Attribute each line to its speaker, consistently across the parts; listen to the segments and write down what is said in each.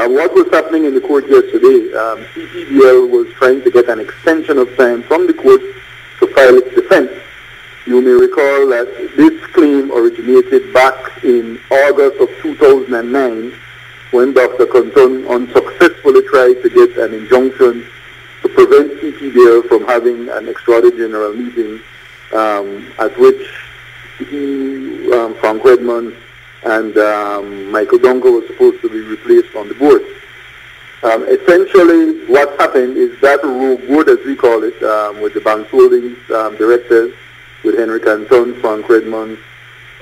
Speaker 1: What was happening in the court yesterday, CPBL was trying to get an extension of time from the court to file its defense. You may recall that this claim originated back in August of 2009 when Dr. Cantón unsuccessfully tried to get an injunction to prevent CPBL from having an extraordinary general meeting at which he, Frank Redmond, and Michael Donker was supposed to be replaced on the board. Essentially, what happened is that rogue board, as we call it, with the Banks Holdings directors, with Henry Cantón, Frank Redmond,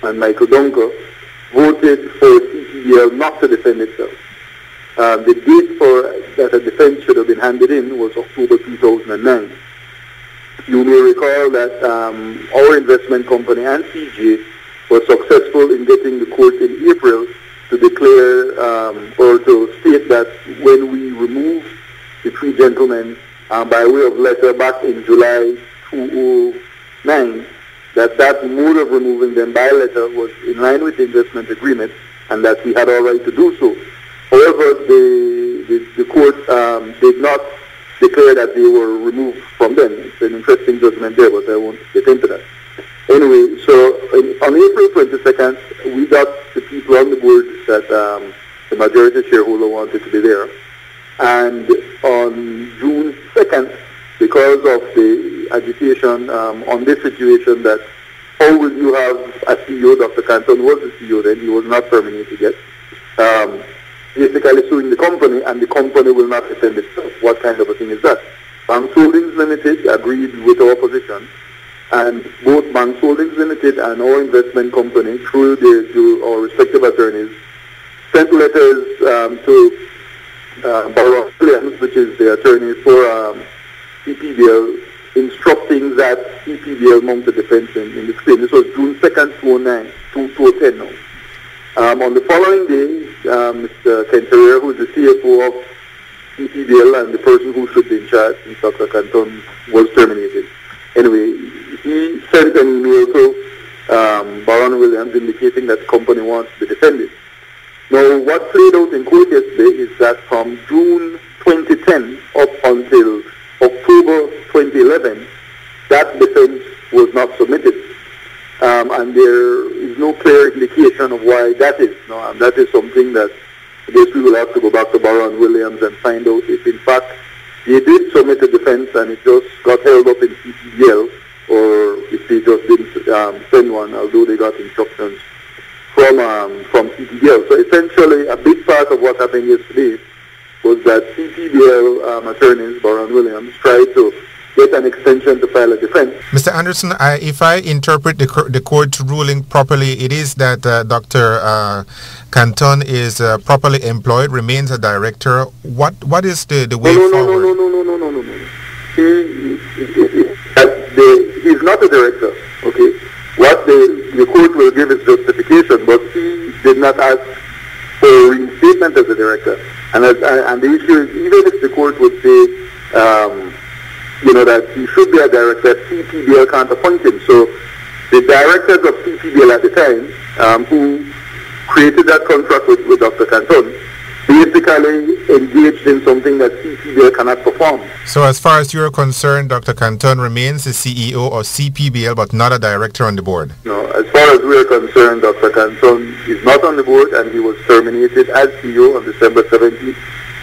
Speaker 1: and Michael Donker, voted for CPBL not to defend itself. The date for that a defense should have been handed in was October 2009. You may recall that our investment company and CJ was successful in getting the court in April to declare or to state that when we removed the three gentlemen by way of letter back in July 2009, that mode of removing them by letter was in line with the investment agreement and that we had all right to do so. However, the court did not declare that they were removed from them. It's an interesting judgment there, but I won't get into that. Anyway, so on April 22nd, we got the people on the board that the majority shareholder wanted to be there. And on June 2nd, because of the agitation on this situation that how will you have a CEO, Dr. Cantón was the CEO then, he was not terminated yet, basically suing the company, and the company will not defend itself. What kind of a thing is that? Banks Holdings Limited agreed with our position, and both Banks Holdings Limited and our investment company, through our respective attorneys, sent letters to Baron Williams, which is the attorney for CPBL, instructing that CPBL mount a defense in this claim. This was June 2nd, 2010 now. On the following day, Mr. Kenterer, who is the CFO of CPBL and the person who should be in charge, Dr. Cantón, was terminated. Anyway, he sent an email to Baron Williams indicating that the company wants to be defended. Now, what played out in court yesterday is that from June 2010 up until October 2011, that defense was not submitted. And there is no clear indication of why that is. No, and that is something that I guess we will have to go back to Baron Williams and find out if in fact they did submit a defense and it just got held up in CPBL, or if they just didn't send one, although they got instructions from CPBL. So essentially, a big part of what happened yesterday was that CPBL attorneys, Baron Williams, tried to get an extension to file a defense.
Speaker 2: Mr. Anderson, if I interpret the court ruling properly, it is that Dr. Cantón is properly employed, remains a director. What is the way forward?
Speaker 1: No. He's not a director, okay? What the court will give is justification, but he did not ask for reinstatement as a director. And the issue is, even if the court would say, that he should be a director, CPBL can't appoint him. So the directors of CPBL at the time, who created that contract with Dr. Cantón, basically engaged in something that CPBL cannot perform.
Speaker 2: So as far as you're concerned, Dr. Cantón remains the CEO of CPBL, but not a director on the board?
Speaker 1: No, as far as we're concerned, Dr. Cantón is not on the board, and he was terminated as CEO on December 17th.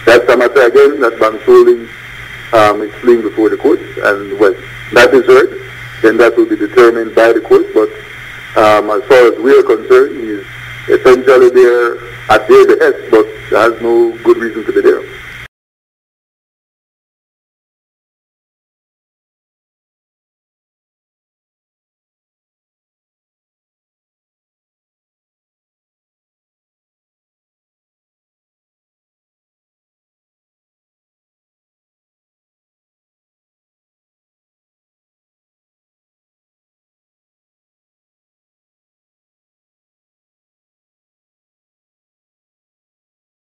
Speaker 1: That's a matter, again, that Banks Holdings is fleeing before the court, and when that is heard, then that will be determined by the court. But as far as we are concerned, he is essentially there at their behest, but has no good reason to be there.